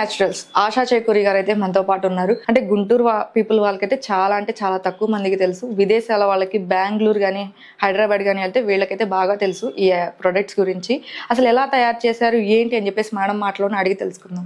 Naturals ASHA చేకూరి గారు అయితే మనతో పాటు ఉన్నారు. అంటే గుంటూరు పీపుల్ వాళ్ళకైతే చాలా అంటే చాలా తక్కువ మందికి తెలుసు. విదేశాల వాళ్ళకి బెంగళూరు కానీ హైదరాబాద్ కానీ వెళ్తే వీళ్ళకైతే బాగా తెలుసు ఈ ప్రొడక్ట్స్ గురించి. అసలు ఎలా తయారు చేశారు ఏంటి అని చెప్పేసి మేడం మాటలోనే అడిగి తెలుసుకుందాం.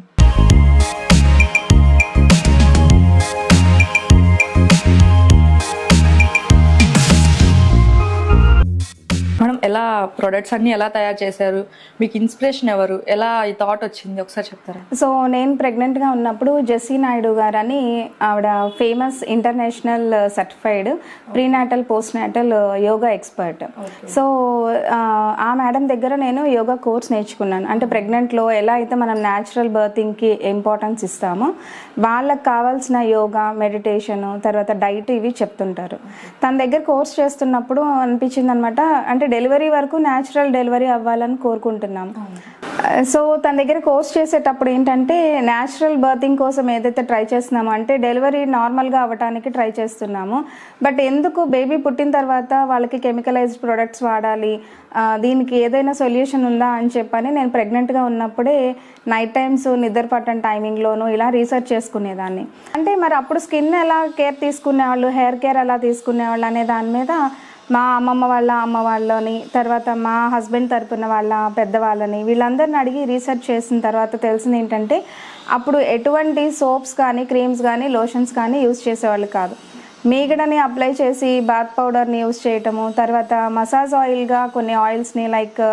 మేడం ఎలా ప్రొడక్ట్స్ అన్ని ఎలా తయారు చేశారు, మీకు ఇన్స్పిరేషన్ ఎవరు, ఎలా ఈ థాట్ వచ్చింది ఒకసారి చెప్తారా? సో నేను ప్రెగ్నెంట్గా ఉన్నప్పుడు జెస్సీ నాయుడు గారు అని ఆవిడ famous international certified prenatal post natal yoga expert. So ఆ మేడం దగ్గర నేను యోగా కోర్స్ నేర్చుకున్నాను. అంటే ప్రెగ్నెంట్లో ఎలా అయితే మనం న్యాచురల్ బర్తింగ్కి ఇంపార్టెన్స్ ఇస్తామో వాళ్ళకి కావాల్సిన యోగా, మెడిటేషన్, తర్వాత డైట్ ఇవి చెప్తుంటారు. తన దగ్గర కోర్స్ చేస్తున్నప్పుడు అనిపించింది అనమాట, అంటే డెలివరీ వరకు న్యాచురల్ డెలివరీ అవ్వాలని కోరుకుంటున్నాం. సో తన దగ్గర కోర్స్ చేసేటప్పుడు ఏంటంటే న్యాచురల్ బర్తింగ్ కోసం ఏదైతే ట్రై చేస్తున్నామో, అంటే డెలివరీ నార్మల్గా అవ్వడానికి ట్రై చేస్తున్నాము, బట్ ఎందుకు బేబీ పుట్టిన తర్వాత వాళ్ళకి కెమికలైజ్డ్ ప్రొడక్ట్స్ వాడాలి, దీనికి ఏదైనా సొల్యూషన్ ఉందా అని చెప్పని నేను ప్రెగ్నెంట్గా ఉన్నప్పుడే నైట్ టైమ్స్ నిద్ర పట్టని టైమింగ్లోనూ ఇలా రీసెర్చ్ చేసుకునేదాన్ని. అంటే మరి అప్పుడు స్కిన్ ఎలా కేర్ తీసుకునేవాళ్ళు, హెయిర్ కేర్ ఎలా తీసుకునేవాళ్ళు అనే దాని మీద మా అమ్మమ్మ వాళ్ళ అమ్మ వాళ్ళని, తర్వాత మా హస్బెండ్ తరపున వాళ్ళ పెద్దవాళ్ళని, వీళ్ళందరిని అడిగి రీసెర్చ్ చేసిన తర్వాత తెలిసింది ఏంటంటే అప్పుడు ఎటువంటి సోప్స్ కానీ, క్రీమ్స్ కానీ, లోషన్స్ కానీ యూజ్ చేసేవాళ్ళు కాదు. మీగడని అప్లై చేసి బాత్ పౌడర్ని యూజ్ చేయటము, తర్వాత మసాజ్ ఆయిల్గా కొన్ని ఆయిల్స్ని లైక్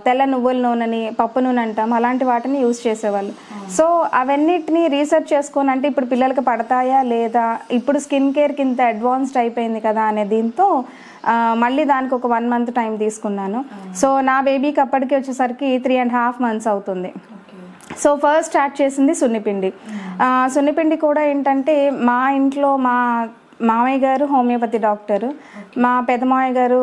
తెల్ల నువ్వుల నూనెని, పప్పు నూనె అంటాం, అలాంటి వాటిని యూజ్ చేసేవాళ్ళు. సో అవన్నిటిని రీసెర్చ్ చేసుకొని, అంటే ఇప్పుడు పిల్లలకి పడతాయా లేదా, ఇప్పుడు స్కిన్ కేర్కి ఇంత అడ్వాన్స్డ్ అయిపోయింది కదా అనే దీంతో మళ్ళీ దానికి ఒక 1 month టైం తీసుకున్నాను. సో నా బేబీకి అప్పటికి వచ్చేసరికి 3.5 months అవుతుంది. సో ఫస్ట్ స్టార్ట్ చేసింది సున్నిపిండి. సున్నిపిండి కూడా ఏంటంటే మా ఇంట్లో మా మామయ్య గారు హోమియోపతి డాక్టర్, మా పెద్దమామయ్య గారు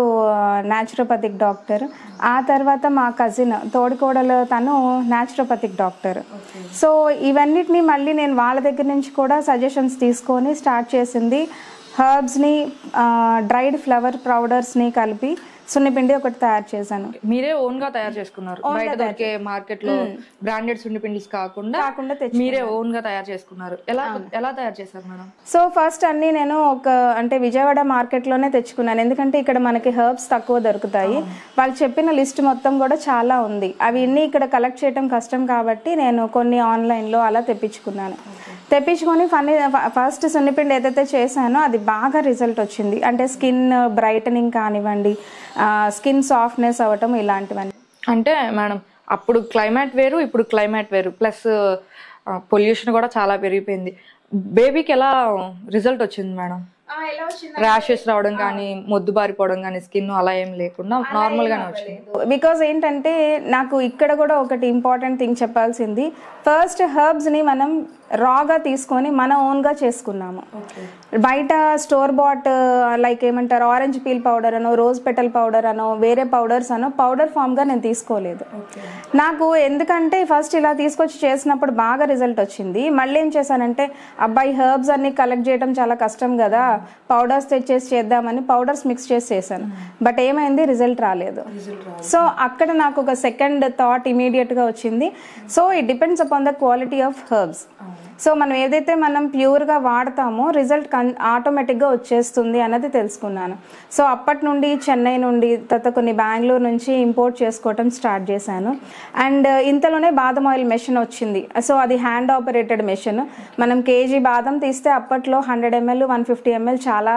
న్యాచురోపతిక్ డాక్టర్, ఆ తర్వాత మా కజిన్ తోడికోడలు తను న్యాచురోపతిక్ డాక్టర్. సో ఇవన్నిటిని మళ్ళీ నేను వాళ్ళ దగ్గర నుంచి కూడా సజెషన్స్ తీసుకొని స్టార్ట్ చేసింది. హర్బ్స్ని, డ్రైడ్ ఫ్లవర్ పౌడర్స్ని కలిపి సున్నిపిండి ఒకటి తయారు చేశాను. మీరే ఓన్ గా తయారు చేసుకున్నారు? బయట దొరికే మార్కెట్ లో బ్రాండెడ్ సున్నిపిండిస్ కాకుండా మీరే ఓన్ గా తయారు చేసుకున్నారు. ఎలా తయారు చేశారు మేడం? సో ఫస్ట్ అన్ని నేను అంటే విజయవాడ మార్కెట్ లోనే తెచ్చుకున్నాను, ఎందుకంటే ఇక్కడ మనకి హెర్బ్స్ తక్కువ దొరుకుతాయి. వాళ్ళు చెప్పిన లిస్ట్ మొత్తం కూడా చాలా ఉంది, అవి అన్ని ఇక్కడ కలెక్ట్ చేయడం కష్టం కాబట్టి నేను కొన్ని ఆన్లైన్ లో అలా తెప్పించుకున్నాను. తెప్పించుకొని ఫస్ట్ సున్నిపిండి ఏదైతే చేశానో అది బాగా రిజల్ట్ వచ్చింది. అంటే స్కిన్ బ్రైటనింగ్ కానివ్వండి, స్కిన్ సాఫ్ట్నెస్ అవ్వటం, ఇలాంటివన్నీ. అంటే మేడం అప్పుడు క్లైమేట్ వేరు, ఇప్పుడు క్లైమేట్ వేరు, ప్లస్ పొల్యూషన్ కూడా చాలా పెరిగిపోయింది. బేబీకి ఎలా రిజల్ట్ వచ్చింది మేడం? ర్యాషెస్ రావడం కానీ, మొద్దు బారిపోవడం కానీ, స్కిన్ అలా ఏం లేకుండా నార్మల్ గానే వచ్చింది. బికాజ్ ఏంటంటే నాకు ఇక్కడ కూడా ఒకటి ఇంపార్టెంట్ థింగ్ చెప్పాల్సింది, ఫస్ట్ హెర్బ్స్ ని మనం రాగా తీసుకొని మన ఓన్ గా చేసుకున్నాము. బయట స్టోర్ బాట్ లైక్ ఏమంటారు ఆరెంజ్ పీల్ పౌడర్ అనో, రోజ్ పెటల్ పౌడర్ అనో, వేరే పౌడర్స్ అనో పౌడర్ ఫామ్ గా నేను తీసుకోలేదు. నాకు ఎందుకంటే ఫస్ట్ ఇలా తీసుకొచ్చి చేసినప్పుడు బాగా రిజల్ట్ వచ్చింది. మళ్ళీ ఏం చేశానంటే అబ్బాయి హెర్బ్స్ అన్ని కలెక్ట్ చేయడం చాలా కష్టం కదా, పౌడర్స్ తెచ్చేసి చేద్దామని పౌడర్స్ మిక్స్ చేసి చేశాను. బట్ ఏమైంది, రిజల్ట్ రాలేదు. సో అక్కడ నాకు ఒక సెకండ్ థాట్ ఇమీడియట్ గా వచ్చింది. So it depends upon the quality of herbs. So మనం ఏదైతే మనం ప్యూర్గా వాడతామో రిజల్ట్ ఆటోమేటిక్గా వచ్చేస్తుంది అన్నది తెలుసుకున్నాను. సో అప్పటి నుండి చెన్నై నుండి, తర్వాత కొన్ని బెంగళూరు నుంచి ఇంపోర్ట్ చేసుకోవటం స్టార్ట్ చేశాను. అండ్ ఇంతలోనే బాదం ఆయిల్ మెషిన్ వచ్చింది. సో అది హ్యాండ్ ఆపరేటెడ్ మెషిన్. మనం కేజీ బాదం తీస్తే అప్పట్లో 100 ml 150 ml చాలా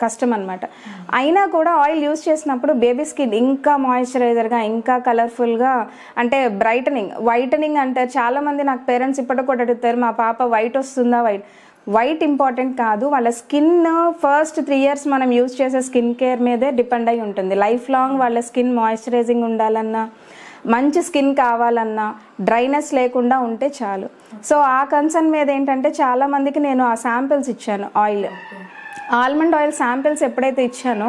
కష్టం అనమాట. అయినా కూడా ఆయిల్ యూజ్ చేసినప్పుడు బేబీ స్కిన్ ఇంకా మాయిశ్చరైజర్గా, ఇంకా కలర్ఫుల్గా, అంటే బ్రైటనింగ్, వైటనింగ్ అంటారు చాలామంది. నాకు పేరెంట్స్ ఇప్పటికి కూడా అడుగుతారు, మా పాప వైట్ వస్తుందా? వైట్ ఇంపార్టెంట్ కాదు, వాళ్ళ స్కిన్ ఫస్ట్ 3 years మనం యూజ్ చేసే స్కిన్ కేర్ మీదే డిపెండ్ అయి ఉంటుంది. లైఫ్ లాంగ్ వాళ్ళ స్కిన్ మాయిశ్చరైజింగ్ ఉండాలన్నా, మంచి స్కిన్ కావాలన్నా, డ్రైనెస్ లేకుండా ఉంటే చాలు. సో ఆ కన్సర్న్ మీద ఏంటంటే చాలామందికి నేను ఆ శాంపిల్స్ ఇచ్చాను. ఆల్మండ్ ఆయిల్ శాంపిల్స్ ఎప్పుడైతే ఇచ్చానో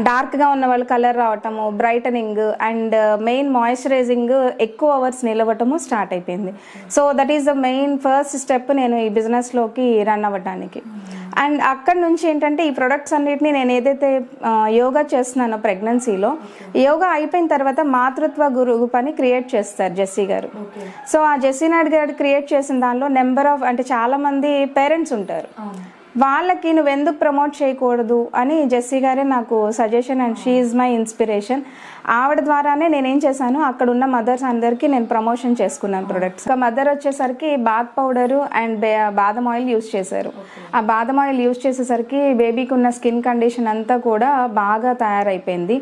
డార్క్గా ఉన్న వాళ్ళు కలర్ రావటము, బ్రైటనింగ్ అండ్ మెయిన్ మాయిశ్చరైజింగ్ ఎక్కువ అవర్స్ నిలవటము స్టార్ట్ అయిపోయింది. So that is the main first step నేను ఈ బిజినెస్లోకి రన్ అవ్వడానికి. అండ్ అక్కడ నుంచి ఏంటంటే ఈ ప్రొడక్ట్స్ అన్నిటిని నేను ఏదైతే యోగా చేస్తున్నానో ప్రెగ్నెన్సీలో, యోగా అయిపోయిన తర్వాత మాతృత్వ గ్రూప్ అని క్రియేట్ చేస్తారు జెస్సీ గారు. సో ఆ జెస్సీ నాయుడు గారు క్రియేట్ చేసిన దానిలో నెంబర్ ఆఫ్ అంటే చాలా మంది పేరెంట్స్ ఉంటారు, వాళ్ళకి నువ్వు ఎందుకు ప్రమోట్ చేయకూడదు అని జెస్సీ గారే నాకు suggestion, and she is my inspiration. ఆవిడ ద్వారానే నేనేం చేశాను, అక్కడ ఉన్న మదర్స్ అందరికీ నేను ప్రమోషన్ చేసుకున్నాను ప్రొడక్ట్స్. ఒక మదర్ వచ్చేసరికి బాత్ పౌడరు అండ్ బాదం ఆయిల్ యూస్ చేశారు. ఆ బాదం ఆయిల్ యూస్ చేసేసరికి బేబీకి ఉన్న స్కిన్ కండిషన్ అంతా కూడా బాగా తయారైపోయింది.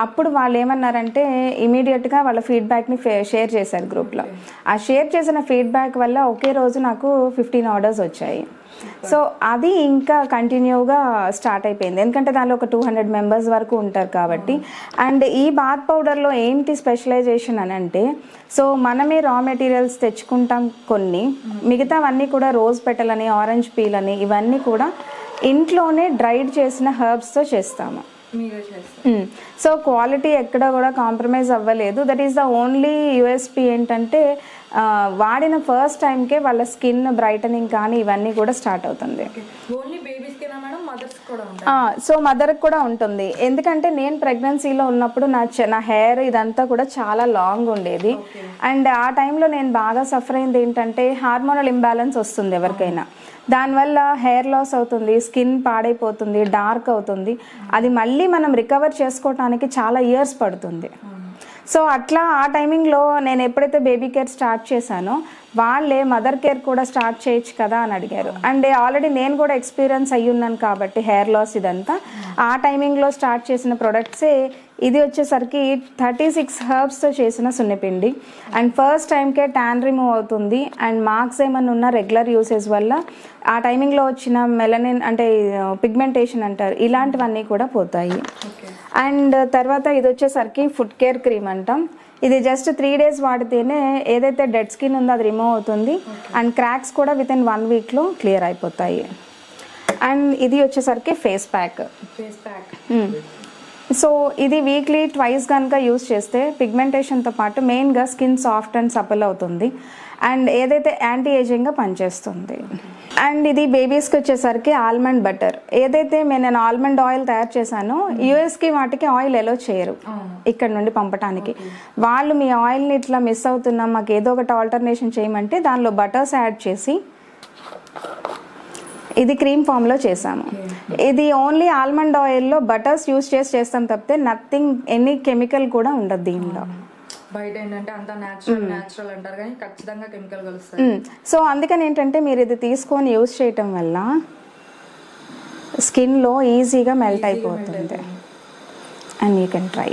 అప్పుడు వాళ్ళు ఏమన్నారంటే ఇమీడియట్గా వాళ్ళ ఫీడ్బ్యాక్ని షేర్ చేశారు గ్రూప్లో. ఆ షేర్ చేసిన ఫీడ్బ్యాక్ వల్ల ఒకే రోజు నాకు 15 ఆర్డర్స్ వచ్చాయి. సో అది ఇంకా కంటిన్యూగా స్టార్ట్ అయిపోయింది, ఎందుకంటే దానిలో ఒక 200 మెంబర్స్ వరకు ఉంటారు కాబట్టి. అండ్ ఈ బాత్ పౌడర్లో ఏంటి స్పెషలైజేషన్ అని అంటే, సో మనమే రా మెటీరియల్స్ తెచ్చుకుంటాం కొన్ని, మిగతావన్నీ కూడా రోజ్ పెటల్ అని, ఆరెంజ్ పీల్ అని, ఇవన్నీ కూడా ఇంట్లోనే డ్రైడ్ చేసిన హెర్బ్స్తో చేస్తాము. సో క్వాలిటీ ఎక్కడ కూడా కాంప్రమైజ్ అవ్వలేదు. That is the only USP ఏంటంటే వాడిన ఫస్ట్ టైంకే వాళ్ళ స్కిన్ బ్రైటనింగ్ కానీ ఇవన్నీ కూడా స్టార్ట్ అవుతుంది. సో మదర్కి కూడా ఉంటుంది, ఎందుకంటే నేను ప్రెగ్నెన్సీలో ఉన్నప్పుడు నా హెయిర్ ఇదంతా కూడా చాలా లాంగ్ ఉండేది. అండ్ ఆ టైంలో నేను బాగా సఫర్ అయింది ఏంటంటే హార్మోనల్ ఇంబ్యాలెన్స్ వస్తుంది ఎవరికైనా, దానివల్ల హెయిర్ లాస్ అవుతుంది, స్కిన్ పాడైపోతుంది, డార్క్ అవుతుంది. అది మళ్ళీ మనం రికవర్ చేసుకోవడానికి చాలా ఇయర్స్ పడుతుంది. సో అట్లా ఆ టైమింగ్లో నేను ఎప్పుడైతే బేబీ కేర్ స్టార్ట్ చేశానో వాళ్ళే మదర్ కేర్ కూడా స్టార్ట్ చేయొచ్చు కదా అని అడిగారు. అండ్ ఆల్రెడీ నేను కూడా ఎక్స్పీరియన్స్ అయ్యి ఉన్నాను కాబట్టి హెయిర్ లాస్ ఇదంతా, ఆ టైమింగ్లో స్టార్ట్ చేసిన ప్రొడక్ట్సే. ఇది వచ్చేసరికి 36 హెర్బ్స్తో చేసిన సున్నిపిండి, అండ్ ఫస్ట్ టైంకే ట్యాన్ రిమూవ్ అవుతుంది. అండ్ మార్క్స్ ఏమన్నా ఉన్న రెగ్యులర్ యూసేజ్ వల్ల ఆ టైమింగ్లో వచ్చిన మెలనిన్ అంటే పిగ్మెంటేషన్ అంటారు, ఇలాంటివన్నీ కూడా పోతాయి. అండ్ తర్వాత ఇది వచ్చేసరికి ఫుడ్ కేర్ క్రీమ్ అంటాం. ఇది జస్ట్ 3 days వాడితేనే ఏదైతే డెడ్ స్కిన్ ఉందో అది రిమూవ్ అవుతుంది, అండ్ క్రాక్స్ కూడా వితిన్ 1 weekలో క్లియర్ అయిపోతాయి. అండ్ ఇది వచ్చేసరికి ఫేస్ ప్యాక్. సో ఇది వీక్లీ ట్వైస్ కనుక యూస్ చేస్తే పిగ్మెంటేషన్తో పాటు మెయిన్గా స్కిన్ సాఫ్ట్ అండ్ సపల్ అవుతుంది, అండ్ ఏదైతే యాంటీ ఏజింగ్గా పనిచేస్తుంది. అండ్ ఇది బేబీస్కి వచ్చేసరికి ఆల్మండ్ బటర్. ఏదైతే నేను ఆల్మండ్ ఆయిల్ తయారు చేశానో యూఎస్కి వాటికి ఆయిల్ ఎలో చేయరు ఇక్కడ నుండి పంపడానికి. వాళ్ళు మీ ఆయిల్ని ఇట్లా మిస్ అవుతున్నాం, మాకు ఏదో ఒకటి ఆల్టర్నేషన్ చేయమంటే దానిలో బటర్స్ యాడ్ చేసి ఇది క్రీమ్ ఫామ్లో చేసాము. ఇది ఓన్లీ ఆల్మండ్ ఆయిల్లో బటర్స్ యూస్ చేస్తాం తప్పితే నథింగ్ ఎనీ కెమికల్ కూడా ఉండదు దీనిలో. బయట ఏంటంటే అంతా న్యాచురల్ అంటారు కానీ ఖచ్చితంగా కెమికల్ కలుస్తుంది. సో అందుకని ఏంటంటే మీరు ఇది తీసుకొని యూస్ చేయటం వల్ల స్కిన్లో ఈజీగా మెల్ట్ అయిపోతుంది. And you can try.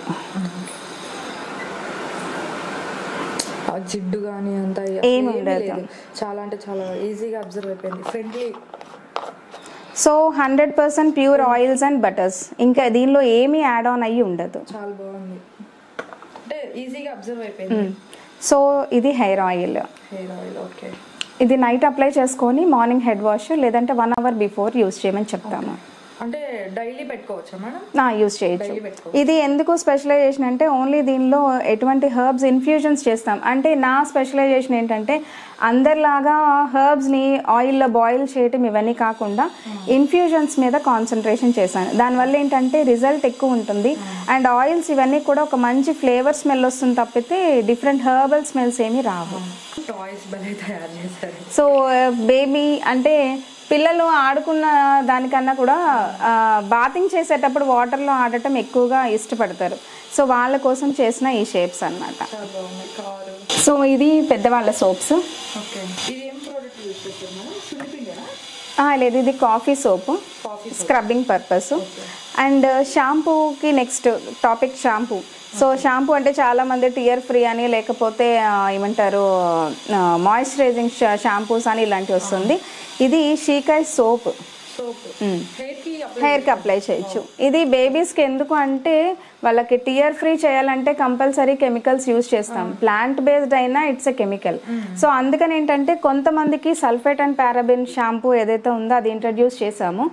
జిడ్డు కానీ అంతా ఏమి ఉండదు, చాలా అంటే చాలా ఈజీగా అబ్జర్వ్ అయిపోయింది, friendly. So 100% pure oils and butters, ఇంకా దీనిలో ఏమీ యాడ్ ఆన్ అయ్యి ఉండదు. చాలా బాగుంది, అంటే ఈజీగా అబ్జర్వ్ అయిపోయింది. సో ఇది హెయిర్ ఆయిల్. ఓకే. ఇది నైట్ అప్లై చేసుకొని మార్నింగ్ హెడ్ వాష్ లేదంటే 1 hour బిఫోర్ యూస్ చేయమని చెప్తాము. అంటే డైలీ పెట్టుకోవచ్చా మేడం? యూస్ చేయొచ్చు. ఇది ఎందుకు స్పెషలైజేషన్ అంటే ఓన్లీ దీనిలో ఎటువంటి హెర్బ్స్ ఇన్ఫ్యూజన్స్ చేస్తాం. అంటే నా స్పెషలైజేషన్ ఏంటంటే అందరిలాగా హెర్బ్స్ని ఆయిల్లో బాయిల్ చేయటం ఇవన్నీ కాకుండా ఇన్ఫ్యూజన్స్ మీద కాన్సన్ట్రేషన్ చేశాను. దానివల్ల ఏంటంటే రిజల్ట్ ఎక్కువ ఉంటుంది, అండ్ ఆయిల్స్ ఇవన్నీ కూడా ఒక మంచి ఫ్లేవర్ స్మెల్ వస్తుంది తప్పితే డిఫరెంట్ హెర్బల్ స్మెల్స్ ఏమీ రావు. సో బేబీ అంటే పిల్లలు ఆడుకున్న దానికన్నా కూడా బాతింగ్ చేసేటప్పుడు వాటర్లో ఆడటం ఎక్కువగా ఇష్టపడతారు. సో వాళ్ళ కోసం చేసిన ఈ షేప్స్ అన్నమాట. సో ఇది పెద్దవాళ్ళ సోప్స్. లేదు, ఇది coffee soap, scrubbing purpose. And షాంపూకి next topic shampoo. So shampoo అంటే చాలామంది టియర్ ఫ్రీ అని లేకపోతే ఏమంటారు మాయిశ్చరైజింగ్ షాంపూస్ అని ఇలాంటివి వస్తుంది. ఇది షీకాయ్ సోప్, హెయిర్కి అప్లై చేయొచ్చు. ఇది బేబీస్కి ఎందుకు అంటే వాళ్ళకి టియర్ ఫ్రీ చేయాలంటే కంపల్సరీ కెమికల్స్ యూజ్ చేస్తాం, ప్లాంట్ బేస్డ్ అయినా ఇట్స్ ఎ కెమికల్. సో అందుకని ఏంటంటే కొంతమందికి సల్ఫేట్ అండ్ పారాబిన్ షాంపూ ఏదైతే ఉందో అది ఇంట్రడ్యూస్ చేసాము.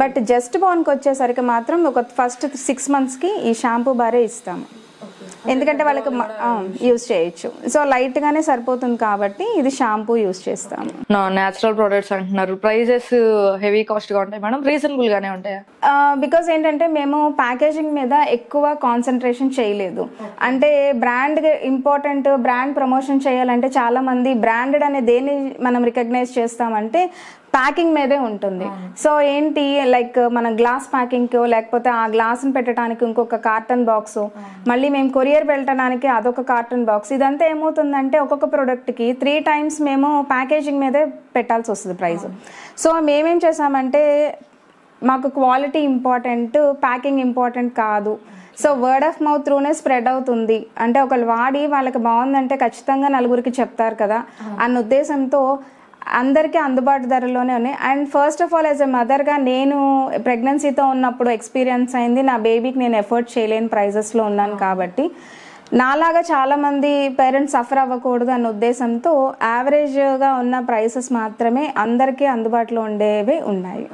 బట్ జస్ట్ బోర్న్కి వచ్చేసరికి మాత్రం ఒక ఫస్ట్ 6 monthsకి ఈ షాంపూ బారే ఇస్తాము. ఎందుకంటే వాళ్ళకి యూజ్ చేయొచ్చు. సో లైట్గానే సరిపోతుంది కాబట్టి ఇది షాంపూ యూజ్ చేస్తాము. న్యాచురల్ ప్రొడక్ట్స్ అంటున్నారు, ప్రైజెస్ హెవీ కాస్ట్ గా ఉంటాయి మేడం, రీజనబుల్ గానే ఉంటాయా? బికాస్ ఏంటంటే మేము ప్యాకేజింగ్ మీద ఎక్కువ కాన్సన్ట్రేషన్ చేయలేదు. అంటే బ్రాండ్ ఇంపార్టెంట్, బ్రాండ్ ప్రమోషన్ చేయాలంటే చాలా మంది బ్రాండెడ్ అనే దేన్ని మనం రికగ్నైజ్ చేస్తామంటే ప్యాకింగ్ మీదే ఉంటుంది. సో ఏంటి లైక్ మన గ్లాస్ ప్యాకింగ్ లేకపోతే ఆ గ్లాస్ని పెట్టడానికి ఇంకొక కార్టన్ బాక్స్, మళ్ళీ మేము కొరియర్ వెళ్ళడానికి అదొక కార్టన్ బాక్స్, ఇదంతా ఏమవుతుందంటే ఒక్కొక్క ప్రోడక్ట్కి 3 times మేము ప్యాకేజింగ్ మీదే పెట్టాల్సి వస్తుంది ప్రైస్. సో మేమేం చేసామంటే మాకు క్వాలిటీ ఇంపార్టెంట్, ప్యాకింగ్ ఇంపార్టెంట్ కాదు. సో వర్డ్ ఆఫ్ మౌత్ త్రూనే స్ప్రెడ్ అవుతుంది. అంటే ఒకళ్ళు వాడి వాళ్ళకి బాగుందంటే ఖచ్చితంగా నలుగురికి చెప్తారు కదా అన్న ఉద్దేశంతో అందరికీ అందుబాటు ధరలోనే ఉన్నాయి. And first of all as a మదర్గా నేను ప్రెగ్నెన్సీతో ఉన్నప్పుడు ఎక్స్పీరియన్స్ అయింది, నా బేబీకి నేను ఎఫర్ట్ చేయలేని ప్రైజెస్లో ఉన్నాను కాబట్టి నాలాగా చాలామంది పేరెంట్స్ సఫర్ అవ్వకూడదు అన్న ఉద్దేశంతో యావరేజ్గా ఉన్న ప్రైసెస్ మాత్రమే అందరికీ అందుబాటులో ఉండేవి ఉన్నాయి.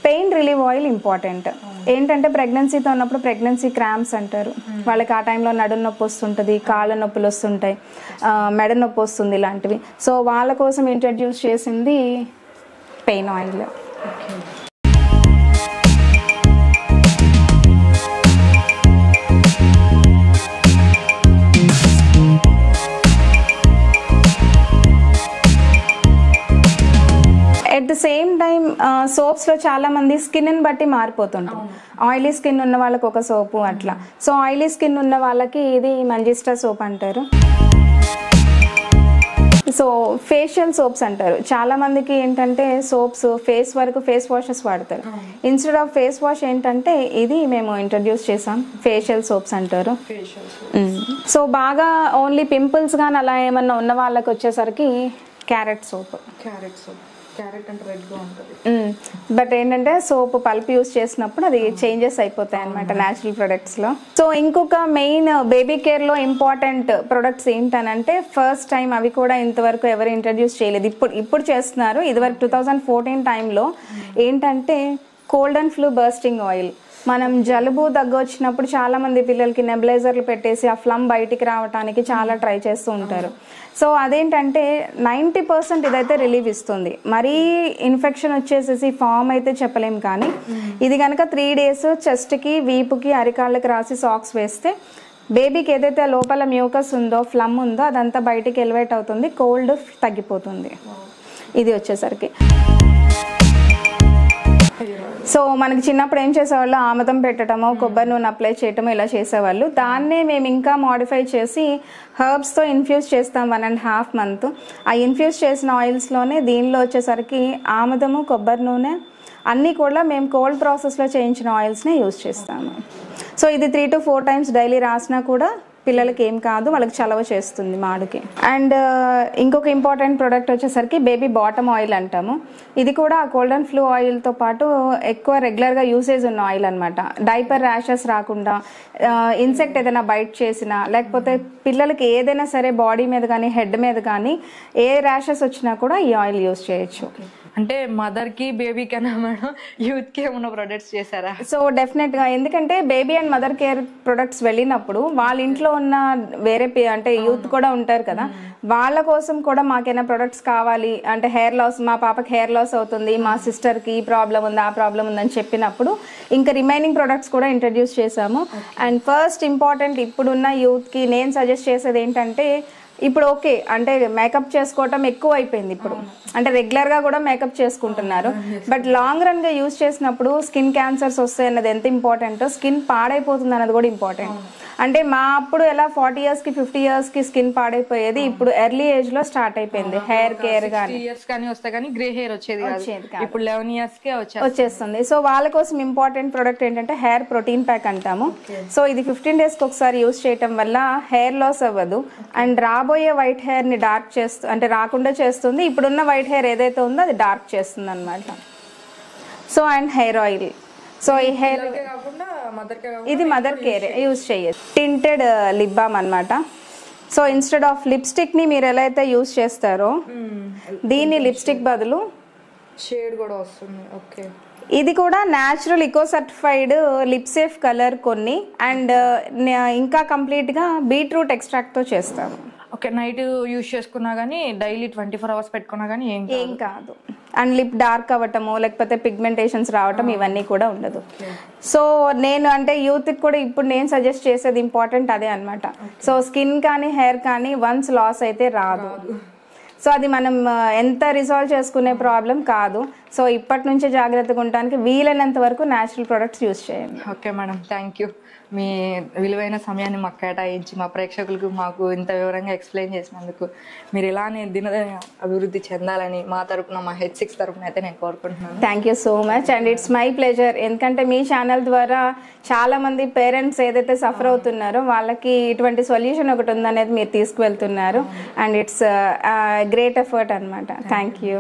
Pain relieve oil important. ఏంటంటే ప్రెగ్నెన్సీతో ఉన్నప్పుడు ప్రెగ్నెన్సీ క్రాంప్స్ అంటారు, వాళ్ళకి ఆ టైంలో నడుము నొప్పి వస్తుంటుంది, కాళ్ళ నొప్పులు వస్తుంటాయి, మెడ నొప్పి వస్తుంది, ఇలాంటివి. సో వాళ్ళ కోసం ఇంట్రడ్యూస్ చేసింది pain oil. At the same time సోప్స్లో చాలా మంది స్కిన్ని బట్టి మారిపోతుంటారు. ఆయిలీ స్కిన్ ఉన్న వాళ్ళకి ఒక సోపు అట్లా. సో ఆయిలీ స్కిన్ ఉన్న వాళ్ళకి ఇది మంజిస్టా సోప్ అంటారు. సో ఫేషియల్ సోప్స్ అంటారు. చాలా మందికి ఏంటంటే సోప్స్ ఫేస్ వరకు ఫేస్ వాషెస్ వాడతారు. ఇన్స్టెడ్ ఆఫ్ ఫేస్ వాష్ ఏంటంటే ఇది మేము ఇంట్రడ్యూస్ చేసాం, ఫేషియల్ సోప్స్ అంటారు. సో బాగా ఓన్లీ పింపుల్స్ కానీ అలా ఏమన్నా ఉన్న వాళ్ళకి వచ్చేసరికి క్యారెట్ సోప్. బట్ ఏంటంటే సోప్ పల్ప్ యూస్ చేసినప్పుడు అది చేంజెస్ అయిపోతాయి అనమాట న్యాచురల్ ప్రొడక్ట్స్లో. సో ఇంకొక మెయిన్ బేబీ కేర్లో ఇంపార్టెంట్ ప్రొడక్ట్స్ ఏంటనంటే ఫస్ట్ టైం అవి కూడా ఇంతవరకు ఎవరు ఇంట్రడ్యూస్ చేయలేదు, ఇప్పుడు చేస్తున్నారు. ఇదివరకు 2014 టైంలో ఏంటంటే cold and flu bursting oil. మనం జలుబు దగ్గు వచ్చినప్పుడు చాలా మంది పిల్లలకి నెబులైజర్లు పెట్టేసి ఆ ఫ్లమ్ బయటికి రావడానికి చాలా ట్రై చేస్తూ ఉంటారు. సో అదేంటంటే 90% ఇదైతే రిలీఫ్ ఇస్తుంది. మరీ ఇన్ఫెక్షన్ వచ్చేసేసి ఫామ్ అయితే చెప్పలేం, కానీ ఇది కనుక 3 days చెస్ట్కి, వీపుకి, అరికాళ్ళకి రాసి సాక్స్ వేస్తే బేబీకి ఏదైతే లోపల మ్యూకస్ ఉందో, ఫ్లమ్ ఉందో అదంతా బయటికి ఎలివేట్ అవుతుంది, కోల్డ్ తగ్గిపోతుంది ఇది వచ్చేసరికి. సో మనకి చిన్నప్పుడు ఏం చేసేవాళ్ళు, ఆముదం పెట్టడమో కొబ్బరి నూనె అప్లై చేయటమో ఇలా చేసేవాళ్ళు. దాన్నే మేము ఇంకా మాడిఫై చేసి హర్బ్స్తో ఇన్ఫ్యూజ్ చేస్తాం 1.5 months. ఆ ఇన్ఫ్యూజ్ చేసిన ఆయిల్స్లోనే దీనిలో వచ్చేసరికి ఆముదము, కొబ్బరి నూనె అన్నీ కూడా మేము కోల్డ్ ప్రాసెస్లో చేయించిన ఆయిల్స్నే యూజ్ చేస్తాము. సో ఇది 3 to 4 times డైలీ రాసినా కూడా పిల్లలకి ఏం కాదు, వాళ్ళకి చలవ చేస్తుంది మాడుకి. అండ్ ఇంకొక ఇంపార్టెంట్ ప్రోడక్ట్ వచ్చేసరికి బేబీ బాటమ్ ఆయిల్ అంటాము. ఇది కూడా కోల్డ్ అండ్ ఫ్లూ ఆయిల్తో పాటు ఎక్కువ రెగ్యులర్గా యూసేజ్ ఉన్న ఆయిల్ అనమాట. డైపర్ ర్యాషెస్ రాకుండా, ఇన్సెక్ట్ ఏదైనా బైట్ చేసినా, లేకపోతే పిల్లలకి ఏదైనా సరే బాడీ మీద కానీ హెడ్ మీద కానీ ఏ ర్యాషెస్ వచ్చినా కూడా ఈ ఆయిల్ యూజ్ చేయొచ్చు. అంటే మదర్ కి బేబీ కన్నా మేడం యూత్ కి ఏమైనా ప్రొడక్ట్స్ చేశారా? సో డెఫినెట్ గా, ఎందుకంటే baby and mother care products వెళ్ళినప్పుడు వాళ్ళ ఇంట్లో ఉన్న వేరే అంటే యూత్ కూడా ఉంటారు కదా, వాళ్ళ కోసం కూడా మాకైనా ప్రొడక్ట్స్ కావాలి అంటే హెయిర్ లాస్, మా పాపకి హెయిర్ లాస్ అవుతుంది, మా సిస్టర్ కి ఈ ప్రాబ్లం ఉంది, ఆ ప్రాబ్లం ఉందని చెప్పినప్పుడు ఇంకా రిమైనింగ్ ప్రొడక్ట్స్ కూడా ఇంట్రడ్యూస్ చేశాము. అండ్ ఫస్ట్ ఇంపార్టెంట్ ఇప్పుడున్న యూత్ కి నేను సజెస్ట్ చేసేది ఏంటంటే, ఇప్పుడు ఓకే అంటే మేకప్ చేసుకోవటం ఎక్కువ అయిపోయింది ఇప్పుడు, అంటే రెగ్యులర్గా కూడా మేకప్ చేసుకుంటున్నారు. బట్ లాంగ్ రన్గా యూజ్ చేసినప్పుడు స్కిన్ క్యాన్సర్స్ వస్తాయి అన్నది ఎంత ఇంపార్టెంట్, స్కిన్ పాడైపోతుంది అన్నది కూడా ఇంపార్టెంట్. అంటే మా అప్పుడు ఎలా 40 years కి 50 years కి స్కిన్ పాడైపోయేది, ఇప్పుడు ఎర్లీ ఏజ్ లో స్టార్ట్ అయిపోయింది. హెయిర్ కేర్ కానీ వస్తే కానీ గ్రే హెయిర్ వచ్చేది ఇప్పుడు 11 years కే వచ్చేస్తుంది. సో వాళ్ళ కోసం ఇంపార్టెంట్ ప్రొడక్ట్ ఏంటంటే హెయిర్ ప్రోటీన్ ప్యాక్ అంటాము. సో ఇది 15 days కి ఒకసారి యూజ్ చేయటం వల్ల హెయిర్ లాస్ అవ్వదు అండ్ రాబోయే వైట్ హెయిర్ ని డార్క్ అంటే రాకుండా చేస్తుంది. ఇప్పుడున్న వైట్ హెయిర్ ఏదైతే ఉందో అది డార్క్ చేస్తుంది అనమాట. So and hair oil, so ఈ హెయిర్ ఇది మదర్ కేర్ యూజ్ చేయొచ్చు. టింటెడ్ లిప్ బామ్ అనమాట. సో ఇన్స్టెడ్ ఆఫ్ లిప్స్టిక్ ని మీరు ఎలా అయితే యూజ్ చేస్తారో దీన్ని లిప్స్టిక్ బదులు షేడ్ కూడా వస్తుంది. ఓకే, ఇది కూడా న్యాచురల్ ఇకో సర్టిఫైడ్ లిప్ సేఫ్ కలర్ కొన్ని, అండ్ ఇంకా కంప్లీట్గా బీట్రూట్ ఎక్స్ట్రాక్ట్తో చేస్తాము. ఓకే, నైట్ యూజ్ చేసుకున్నా కానీ డైలీ 24 hours పెట్టుకున్నా కానీ ఏం కాదు. అండ్ లిప్ డార్క్ అవ్వటము లేకపోతే పిగ్మెంటేషన్స్ రావటం ఇవన్నీ కూడా ఉండదు. సో నేను అంటే యూత్కి కూడా ఇప్పుడు నేను సజెస్ట్ చేసేది ఇంపార్టెంట్ అదే అనమాట. సో స్కిన్ కానీ హెయిర్ కానీ వన్స్ లాస్ అయితే రాదు. సో అది మనం ఎంత రిజాల్వ్ చేసుకునే ప్రాబ్లం కాదు. సో ఇప్పటి నుంచి జాగ్రత్తగా ఉండడానికి వీలైనంత వరకు న్యాచురల్ ప్రొడక్ట్స్ యూజ్ చేయండి. Okay madam, thank you. మీ విలువైన సమయాన్ని మాకు కేటాయించి మా ప్రేక్షకులకు మాకు ఇంత వివరంగా ఎక్స్ప్లెయిన్ చేసినందుకు, మీరు ఇలానే అభివృద్ధి చెందాలని మా తరపున, మా H6 తరపున అయితే నేను కోరుకుంటున్నాను. Thank you so much and it's my pleasure. ఎందుకంటే మీ ఛానల్ ద్వారా చాలా మంది పేరెంట్స్ ఏదైతే సఫర్ అవుతున్నారో వాళ్ళకి ఇటువంటి సొల్యూషన్ ఒకటి ఉందనేది మీరు తీసుకువెళ్తున్నారు. అండ్ ఇట్స్ గ్రేట్ ఎఫర్ట్ అనమాట. Thank you.